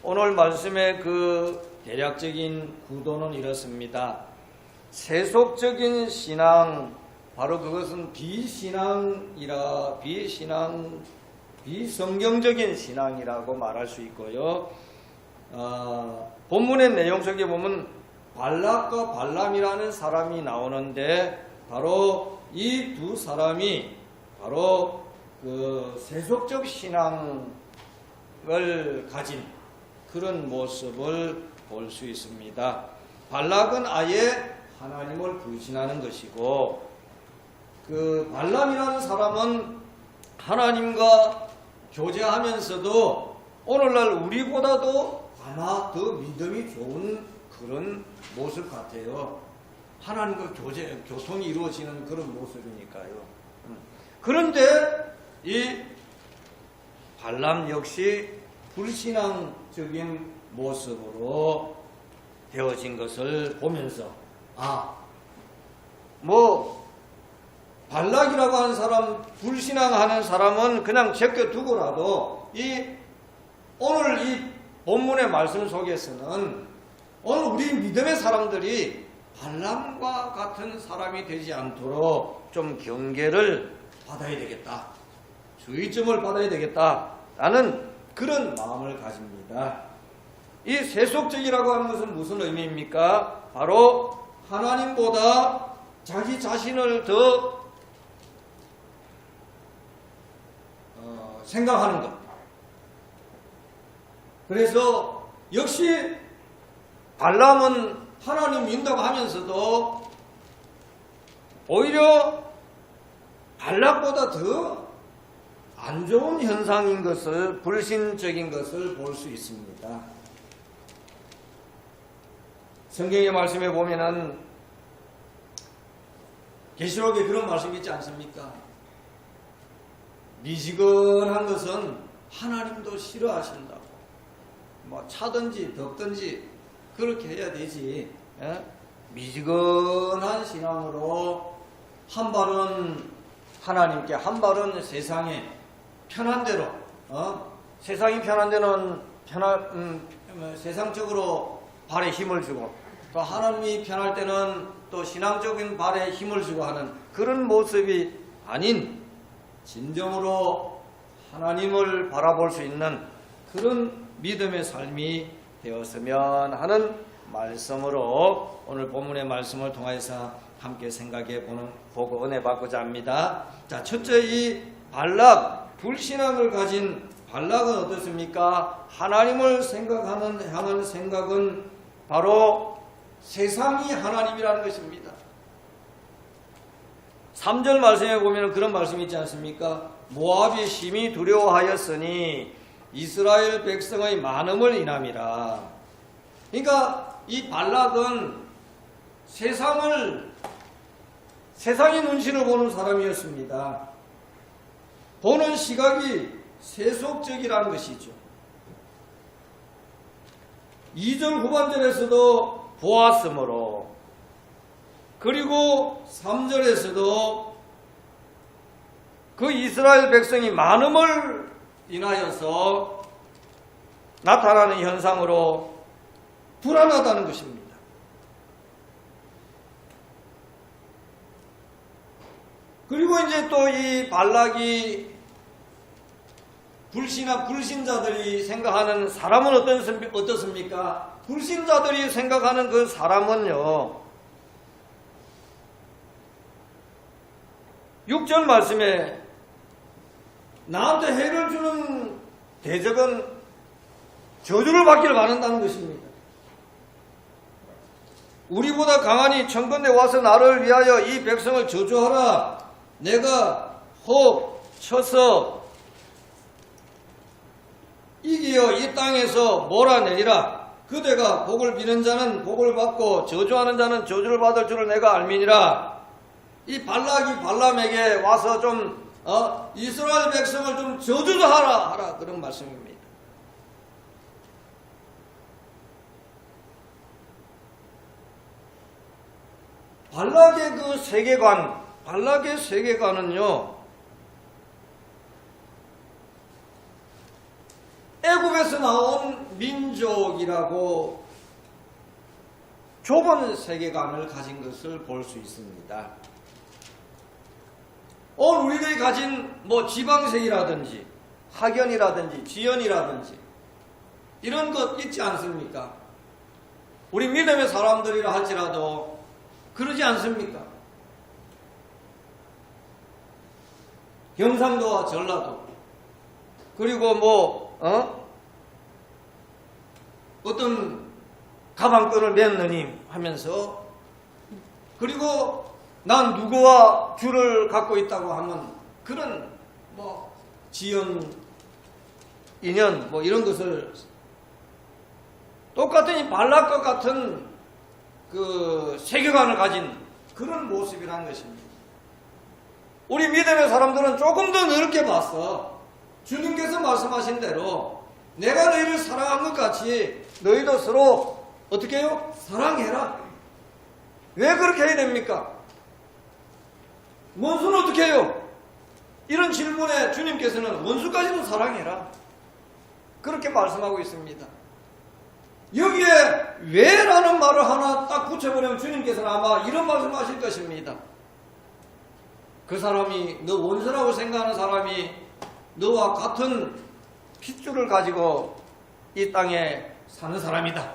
오늘 말씀의 그 대략적인 구도는 이렇습니다. 세속적인 신앙, 바로 그것은 비성경적인 신앙이라고 말할 수 있고요. 본문의 내용 속에 보면 발락과 발람이라는 사람이 나오는데, 바로 이 두 사람이 바로 그 세속적 신앙을 가진 그런 모습을 볼 수 있습니다. 발락은 아예 하나님을 불신하는 것이고, 그 발람이라는 사람은 하나님과 교제하면서도 오늘날 우리보다도 아마 더 믿음이 좋은 그런 모습 같아요. 하나님과 교통이 이루어지는 그런 모습이니까요. 그런데 이 발람 역시 불신앙적인 모습으로 되어진 것을 보면서, 발락이라고 하는 사람, 불신앙하는 사람은 그냥 제껴두고라도 오늘 이 본문의 말씀 속에서는 오늘 우리 믿음의 사람들이 발람과 같은 사람이 되지 않도록 좀 경계를 받아야 되겠다, 주의점을 받아야 되겠다라는 그런 마음을 가집니다. 이 세속적이라고 하는 것은 무슨 의미입니까? 바로 하나님보다 자기 자신을 더 생각하는 것. 그래서 역시 발람은 하나님 믿는다고 하면서도 오히려 발락보다 더 안 좋은 현상인 것을, 불신적인 것을 볼 수 있습니다. 성경의 말씀에 보면은 계시록에 그런 말씀이 있지 않습니까? 미지근한 것은 하나님도 싫어하신다고. 차든지 덥든지 그렇게 해야 되지. 미지근한 신앙으로 한 발은 하나님께, 한 발은 세상에 편한 대로, 세상이 편한 데는 세상적으로 발에 힘을 주고, 또 하나님이 편할 때는 또 신앙적인 발에 힘을 주고 하는 그런 모습이 아닌, 진정으로 하나님을 바라볼 수 있는 그런 믿음의 삶이 되었으면 하는 말씀으로 오늘 본문의 말씀을 통해서 함께 보고 은혜 받고자 합니다. 자, 첫째, 이 발락, 불신앙을 가진 발락은 어떻습니까? 하나님을 향한 생각은 바로 세상이 하나님이라는 것입니다. 3절 말씀에 보면 그런 말씀이 있지 않습니까? 모압이 심히 두려워하였으니 이스라엘 백성의 많음을 인함이라. 그러니까 이 발락은 세상의 눈치를 보는 사람이었습니다. 보는 시각이 세속적이라는 것이죠. 2절 후반절에서도 보았으므로, 그리고 3절에서도 그 이스라엘 백성이 많음을 인하여서 나타나는 현상으로 불안하다는 것입니다. 그리고 이제 또 이 발락이 불신자들이 생각하는 사람은 어떻습니까? 불신자들이 생각하는 그 사람은요, 6절 말씀에 나한테 해를 주는 대적은 저주를 받기를 바란다는 것입니다. 우리보다 강하니 청건대 와서 나를 위하여 이 백성을 저주하라. 내가 혹 쳐서 이기어 이 땅에서 몰아내리라. 그대가 복을 비는 자는 복을 받고 저주하는 자는 저주를 받을 줄을 내가 알미니라. 이 발락이 발람에게 와서 좀 이스라엘 백성을 좀 저주하라 그런 말씀입니다. 발락의 그 세계관은요, 애굽에서 나온 민족이라고 좁은 세계관을 가진 것을 볼 수 있습니다. 오늘 우리들이 가진 지방색이라든지 학연이라든지 지연이라든지 이런 것 있지 않습니까? 우리 믿음의 사람들이라 할지라도 그러지 않습니까? 경상도와 전라도 그리고 어떤 가방끈을 맺느니 하면서 그리고 난 누구와 줄을 갖고 있다고 하면 그런 지연 인연 이런 것을 똑같은 이 발락과 같은 그 세계관을 가진 그런 모습이라는 것입니다. 우리 믿음의 사람들은 조금 더 넓게 봤어. 주님께서 말씀하신 대로 내가 너희를 사랑한 것 같이 너희도 서로 어떻게 해요? 사랑해라. 왜 그렇게 해야 됩니까? 원수는 어떻게 해요? 이런 질문에 주님께서는 원수까지도 사랑해라. 그렇게 말씀하고 있습니다. 여기에 왜 라는 말을 하나 딱 붙여버리면 주님께서는 아마 이런 말씀하실 것입니다. 그 사람이 너 원수라고 생각하는 사람이 너와 같은 핏줄을 가지고 이 땅에 사는 사람이다.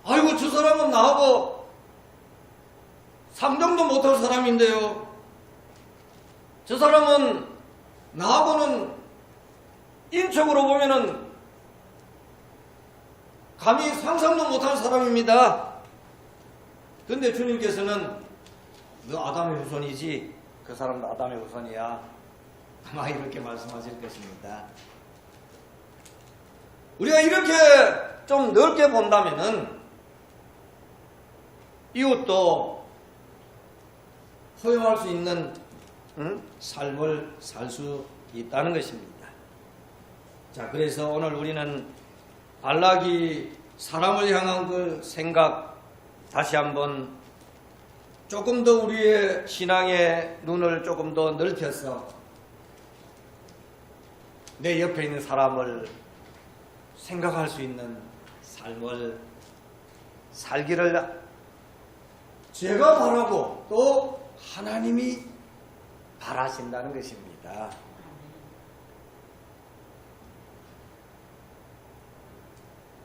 아이고 저 사람은 나하고 상종도 못할 사람인데요. 저 사람은 나하고는 인적으로 보면은 감히 상상도 못할 사람입니다. 근데 주님께서는 너 아담의 후손이지? 그 사람도 아담의 후손이야. 아마 이렇게 말씀하실 것입니다. 우리가 이렇게 좀 넓게 본다면은 이웃도 허용할 수 있는 삶을 살 수 있다는 것입니다. 자, 그래서 오늘 우리는 발락이 사람을 향한 그 생각 다시 한번 조금 더 우리의 신앙의 눈을 조금 더 넓혀서 내 옆에 있는 사람을 생각할 수 있는 삶을 살기를 제가 바라고 또 하나님이 바라신다는 것입니다.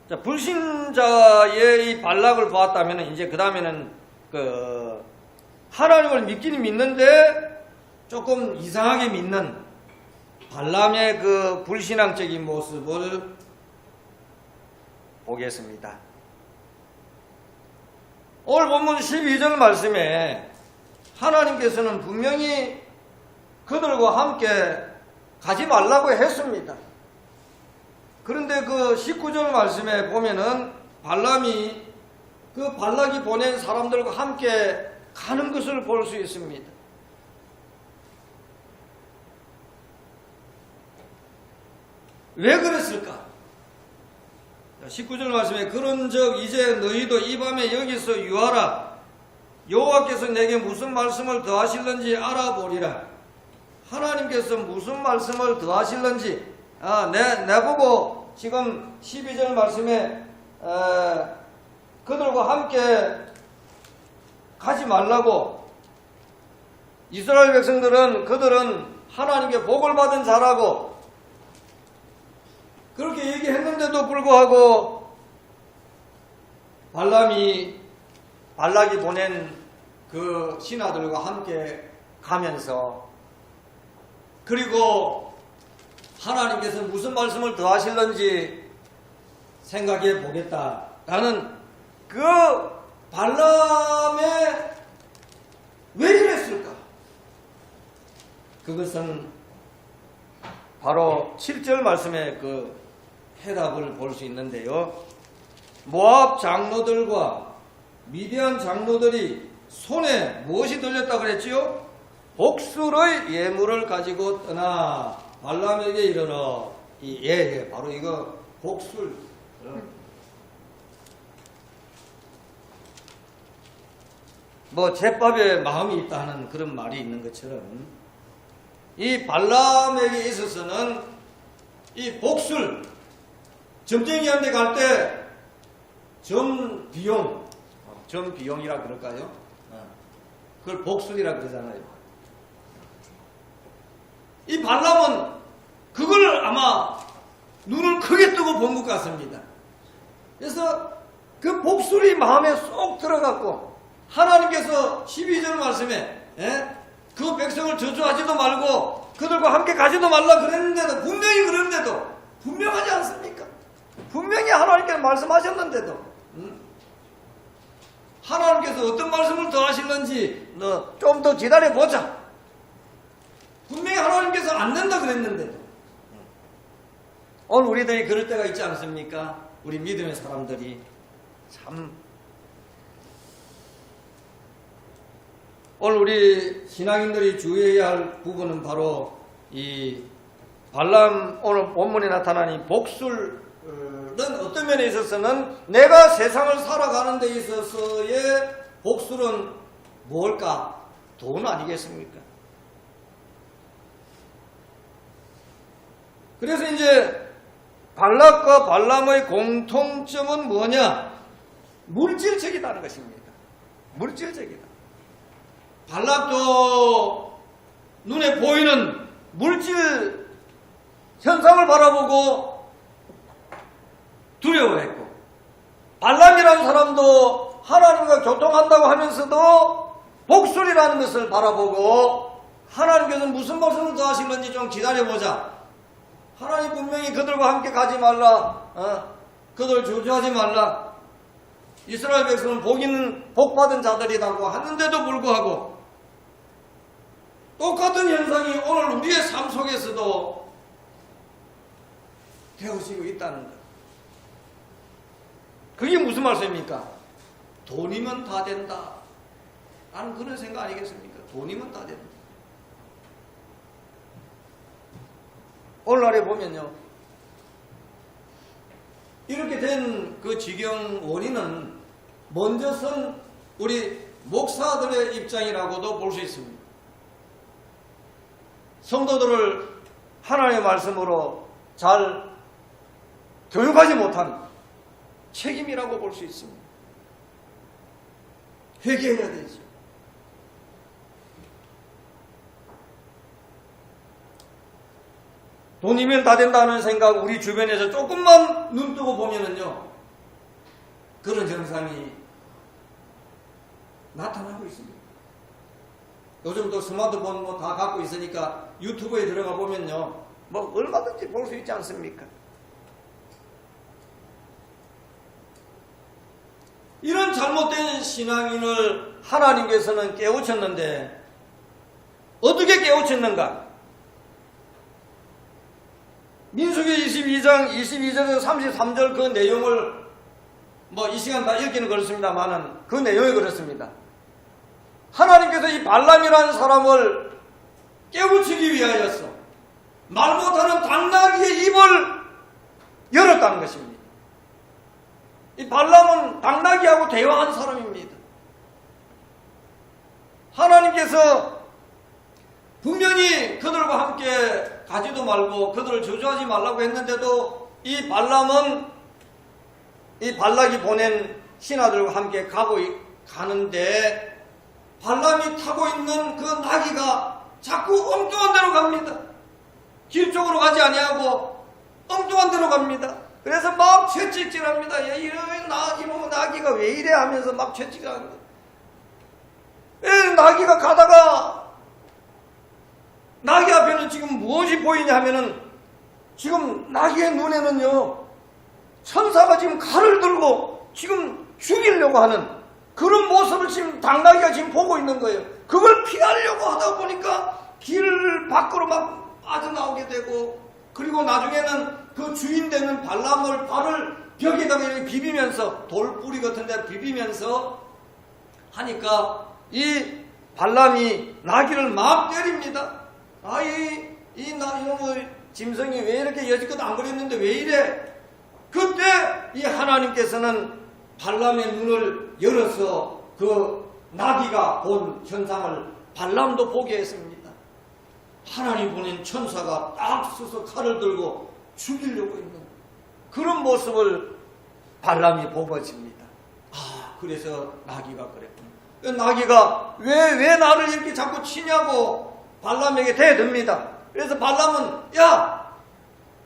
자, 불신자의 이 발락을 보았다면 이제 그 다음에는 하나님을 믿기는 믿는데 조금 이상하게 믿는 발람의 그 불신앙적인 모습을 보겠습니다. 오늘 본문 12절 말씀에 하나님께서는 분명히 그들과 함께 가지 말라고 했습니다. 그런데 그 19절 말씀에 보면은 발람이 그 발락이 보낸 사람들과 함께 가는 것을 볼 수 있습니다. 왜 그랬을까? 19절 말씀에 그런즉 이제 너희도 이 밤에 여기서 유하라. 여호와께서 내게 무슨 말씀을 더하실는지 알아보리라. 하나님께서 무슨 말씀을 더하실는지 내보고 지금 12절 말씀에 그들과 함께 가지 말라고. 이스라엘 백성들은 그들은 하나님께 복을 받은 자라고 그렇게 얘기했는데도 불구하고 발락이 보낸 그 신하들과 함께 가면서 그리고 하나님께서 무슨 말씀을 더 하실는지 생각해 보겠다라는 그 발람의 왜 이랬을까? 그것은 바로 7절 말씀에 그 해답을 볼 수 있는데요. 모압 장로들과 미디안 장로들이 손에 무엇이 들렸다 그랬지요? 복술의 예물을 가지고 떠나 발람에게 이르러 바로 이거 복술. 제밥에 마음이 있다는 그런 말이 있는 것처럼 이 발람에게 있어서는 이 복술, 점쟁이한테 갈 때 점비용이라 그럴까요? 그걸 복술이라 그러잖아요. 이 발람은 그걸 아마 눈을 크게 뜨고 본 것 같습니다. 그래서 그 복술이 마음에 쏙 들어갔고, 하나님께서 12절 말씀에 그 백성을 저주하지도 말고 그들과 함께 가지도 말라 그랬는데도, 분명히 그랬는데도 분명하지 않습니까? 분명히 하나님께서 말씀하셨는데도 하나님께서 어떤 말씀을 더 하실는지 좀 더 기다려보자. 분명히 하나님께서 안 된다 그랬는데도. 오늘 우리들이 그럴 때가 있지 않습니까? 우리 믿음의 사람들이 참, 오늘 우리 신앙인들이 주의해야 할 부분은 바로 이 발람, 오늘 본문에 나타난 이 복술은 어떤 면에 있어서는 내가 세상을 살아가는 데 있어서의 복술은 뭘까? 돈 아니겠습니까? 그래서 이제 발락과 발람의 공통점은 뭐냐? 물질적이라는 것입니다. 물질적이다. 발락도 눈에 보이는 물질 현상을 바라보고 두려워했고, 발람이라는 사람도 하나님과 교통한다고 하면서도 복술이라는 것을 바라보고, 하나님께서 무슨 말씀을 더 하시는지 좀 기다려보자. 하나님 분명히 그들과 함께 가지 말라, 그들 저주하지 말라, 이스라엘 백성은 복받은 자들이라고 하는데도 불구하고 똑같은 현상이 오늘 우리의 삶 속에서도 되어지고 있다는 것. 그게 무슨 말씀입니까? 돈이면 다 된다 라는 그런 생각 아니겠습니까? 돈이면 다 된다. 오늘날에 보면요, 이렇게 된 그 지경 원인은 먼저 선 우리 목사들의 입장이라고도 볼 수 있습니다. 성도들을 하나님의 말씀으로 잘 교육하지 못한 책임이라고 볼 수 있습니다. 회개해야 되죠. 돈이면 다 된다는 생각, 우리 주변에서 조금만 눈 뜨고 보면은요, 그런 현상이 나타나고 있습니다. 요즘 또 스마트폰 뭐 다 갖고 있으니까 유튜브에 들어가 보면요, 뭐 얼마든지 볼 수 있지 않습니까? 이런 잘못된 신앙인을 하나님께서는 깨우쳤는데, 어떻게 깨우쳤는가? 민수기 22장 22절에서 33절 그 내용을 뭐 이 시간 다 읽기는 그렇습니다만은 그 내용이 그렇습니다. 하나님께서 이 발람이라는 사람을 깨우치기 위하여서 말 못하는 당나귀의 입을 열었다는 것입니다. 이 발람은 당나귀하고 대화한 사람입니다. 하나님께서 분명히 그들과 함께 가지도 말고 그들을 저주하지 말라고 했는데도 이 발람은 이 발락이 보낸 신하들과 함께 가는데 발람이 타고 있는 그 나귀가 자꾸 엉뚱한 데로 갑니다. 길 쪽으로 가지 아니하고 엉뚱한 데로 갑니다. 그래서 막 채찍질합니다. 이놈의 나귀가 왜 이래 하면서 막 채찍질합니다. 나귀가 가다가 나귀 앞에는 지금 무엇이 보이냐 하면은 지금 나귀의 눈에는요, 천사가 지금 칼을 들고 지금 죽이려고 하는 그런 모습을 지금 당나귀가 지금 보고 있는 거예요. 그걸 피하려고 하다 보니까 길 밖으로 막 빠져나오게 되고, 그리고 나중에는 그 주인 되는 발람을 발을 벽에다가 비비면서 돌뿌리 같은 데 비비면서 하니까 이 발람이 나귀를 막 때립니다. 이놈의 짐승이 왜 이렇게 여지껏 안 그랬는데 왜 이래? 그때 이 하나님께서는 발람의 눈을 열어서 그 나귀가 본 현상을 발람도 보게 했습니다. 하나님 보낸 천사가 딱 서서 칼을 들고 죽이려고 있는, 그런 모습을 발람이 보고집니다. 그래서 나귀가 그랬구나. 나귀가 왜 나를 이렇게 자꾸 치냐고 발람에게 대듭니다. 그래서 발람은 야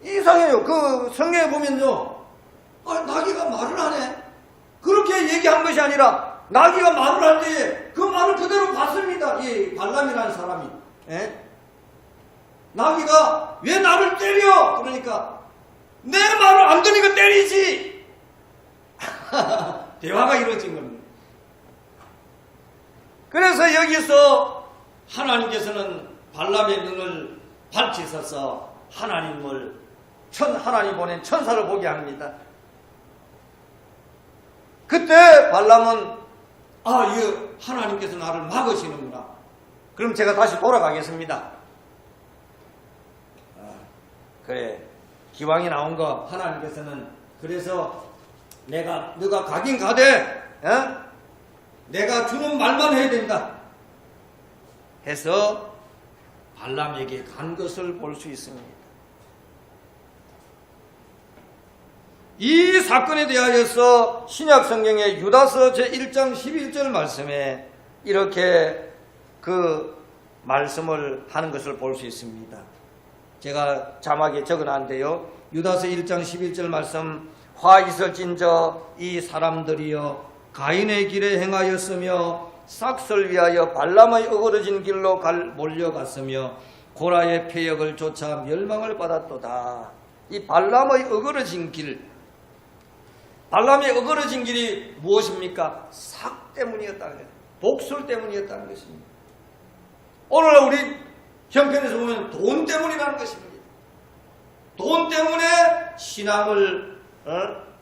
이상해요. 그 성경에 보면요, 나귀가 말을 하네. 그렇게 얘기한 것이 아니라 나귀가 말을 할 때에 그 말을 그대로 받습니다. 이 발람이라는 사람이. 나귀가 왜 나를 때려? 그러니까 내 말을 안 듣니까 때리지. 대화가 이루어진 겁니다. 그래서 여기서 하나님께서는 발람의 눈을 밝히셔서 하나님 보낸 천사를 보게 합니다. 그때 발람은 이거 하나님께서 나를 막으시는구나. 그럼 제가 다시 돌아가겠습니다. 그래, 기왕이 나온 거 하나님께서는 그래서 너가 가긴 가되 내가 주는 말만 해야 된다 해서 발람에게 간 것을 볼 수 있습니다. 이 사건에 대하여서 신약 성경의 유다서 제1장 11절 말씀에 이렇게 그 말씀을 하는 것을 볼 수 있습니다. 제가 자막에 적어놨는데요. 유다서 1장 11절 말씀, 화 있을진저 이 사람들이여 가인의 길에 행하였으며 삭설 위하여 발람의 어그러진 길로 몰려갔으며 고라의 폐역을 쫓아 멸망을 받았도다. 이 발람의 어그러진 길, 발람의 어그러진 길이 무엇입니까? 삭 때문이었다는 거예요. 독술 때문이었다는 것입니다. 오늘날 우리 형편에서 보면 돈 때문이라는 것입니다. 돈 때문에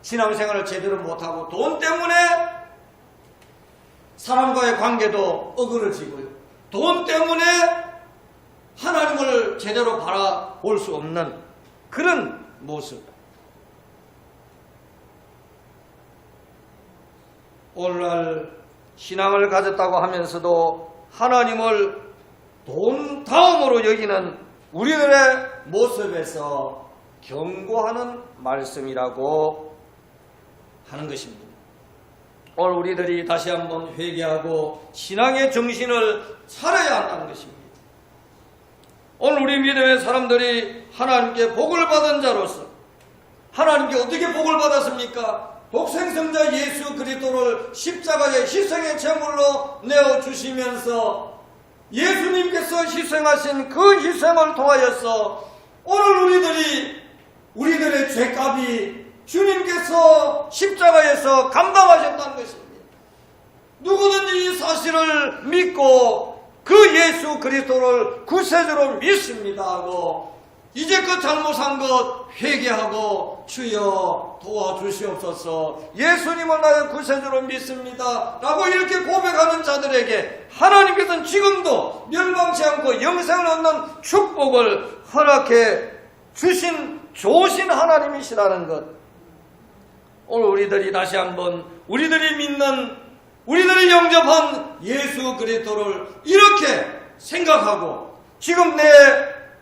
신앙생활을 제대로 못하고, 돈 때문에 사람과의 관계도 어그러지고요. 돈 때문에 하나님을 제대로 바라볼 수 없는 그런 모습. 오늘날 신앙을 가졌다고 하면서도 하나님을 돈 다음으로 여기는 우리들의 모습에서 경고하는 말씀이라고 하는 것입니다. 오늘 우리들이 다시 한번 회개하고 신앙의 정신을 차려야 한다는 것입니다. 오늘 우리 믿음의 사람들이 하나님께 복을 받은 자로서, 하나님께 어떻게 복을 받았습니까? 독생성자 예수 그리스도를 십자가의 희생의 제물로 내어주시면서 예수님께서 희생하신 그 희생을 통하여서 오늘 우리들의 죄값이 주님께서 십자가에서 감당하셨다는 것입니다. 누구든지 이 사실을 믿고 그 예수 그리스도를 구세주로 믿습니다 하고 이제껏 잘못한 것 회개하고 주여 도와주시옵소서, 예수님을 나의 구세주로 믿습니다 라고 이렇게 고백하는 자들에게 하나님께서는 지금도 멸망치 않고 영생을 얻는 축복을 허락해 주신 좋으신 하나님이시라는 것, 오늘 우리들이 다시 한번 우리들이 믿는, 우리들이 영접한 예수 그리스도를 이렇게 생각하고 지금 내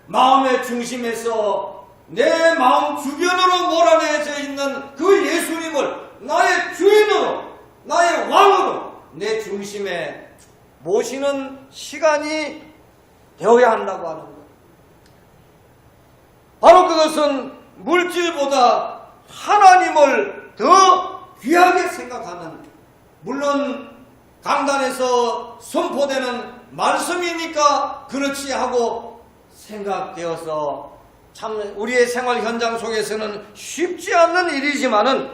마음의 중심에서 내 마음 주변으로 몰아내져 있는 그 예수님을 나의 주인으로, 나의 왕으로 내 중심에 모시는 시간이 되어야 한다고 하는 것. 바로 그것은 물질보다 하나님을 더 귀하게 생각하는, 물론 강단에서 선포되는 말씀이니까 그렇지 하고 생각되어서 참 우리의 생활 현장 속에서는 쉽지 않는 일이지만은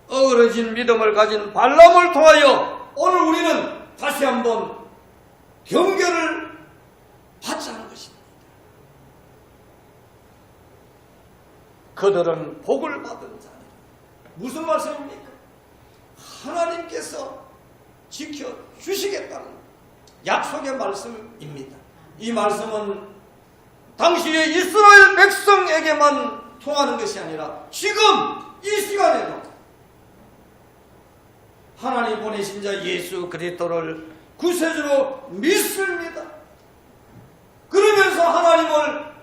어그러진 믿음을 가진 발람을 통하여 오늘 우리는 다시 한번 경계를 받자는 것입니다. 그들은 복을 받은 자니, 무슨 말씀입니까? 하나님께서 지켜주시겠다는 약속의 말씀입니다. 이 말씀은 당시의 이스라엘 백성에게만 통하는 것이 아니라 지금 이 시간에도 하나님 보내신 자 예수 그리스도를 구세주로 믿습니다. 그러면서 하나님을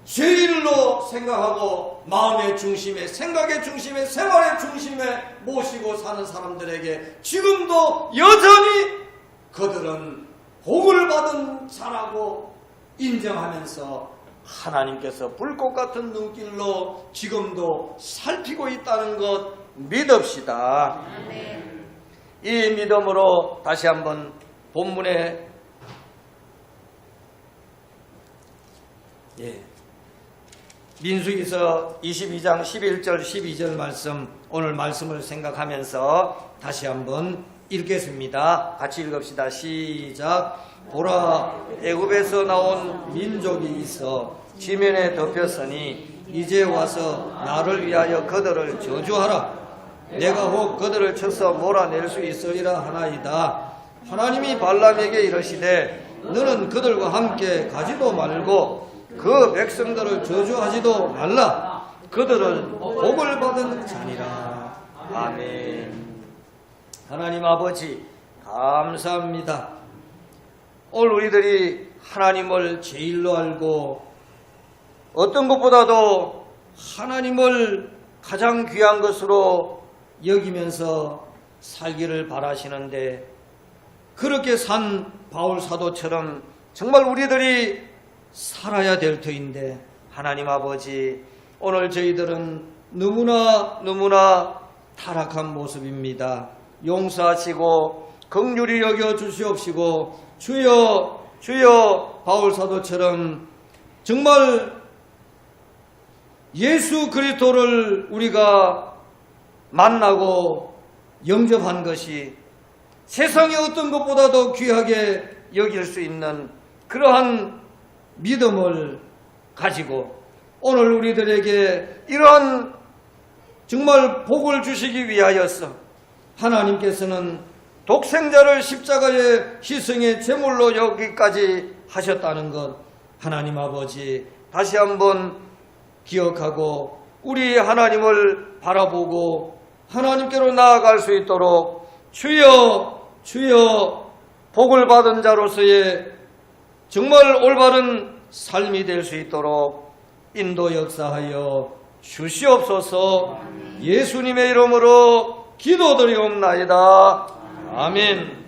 제일로 생각하고 마음의 중심에, 생각의 중심에, 생활의 중심에 모시고 사는 사람들에게 지금도 여전히 그들은 복을 받은 자라고 인정하면서 하나님께서 불꽃 같은 눈길로 지금도 살피고 있다는 것 믿읍시다. 이 믿음으로 다시 한번 본문에 민수기서 22장 11절 12절 말씀, 오늘 말씀을 생각하면서 다시 한번 읽겠습니다. 같이 읽읍시다. 시작. 보라, 애굽에서 나온 민족이 있어 지면에 덮였으니 이제 와서 나를 위하여 그들을 저주하라. 내가 혹 그들을 쳐서 몰아낼 수 있으리라 하나이다. 하나님이 발람에게 이르시되 너는 그들과 함께 가지도 말고 그 백성들을 저주하지도 말라. 그들은 복을 받은 자니라. 아멘. 하나님 아버지 감사합니다. 오늘 우리들이 하나님을 제일로 알고 어떤 것보다도 하나님을 가장 귀한 것으로 여기면서 살기를 바라시는데, 그렇게 산 바울 사도처럼 정말 우리들이 살아야 될 터인데, 하나님 아버지 오늘 저희들은 너무나 타락한 모습입니다. 용서하시고 긍휼히 여겨 주시옵시고 주여 주여 바울 사도처럼 정말 예수 그리스도를 우리가 만나고 영접한 것이 세상의 어떤 것보다도 귀하게 여길 수 있는 그러한 믿음을 가지고 오늘 우리들에게 이러한 정말 복을 주시기 위하여서 하나님께서는 독생자를 십자가의 희생의 제물로 여기까지 하셨다는 것, 하나님 아버지 다시 한번 기억하고 우리 하나님을 바라보고 하나님께로 나아갈 수 있도록 주여 주여 복을 받은 자로서의 정말 올바른 삶이 될 수 있도록 인도 역사하여 주시옵소서. 예수님의 이름으로 기도드리옵나이다. 아멘.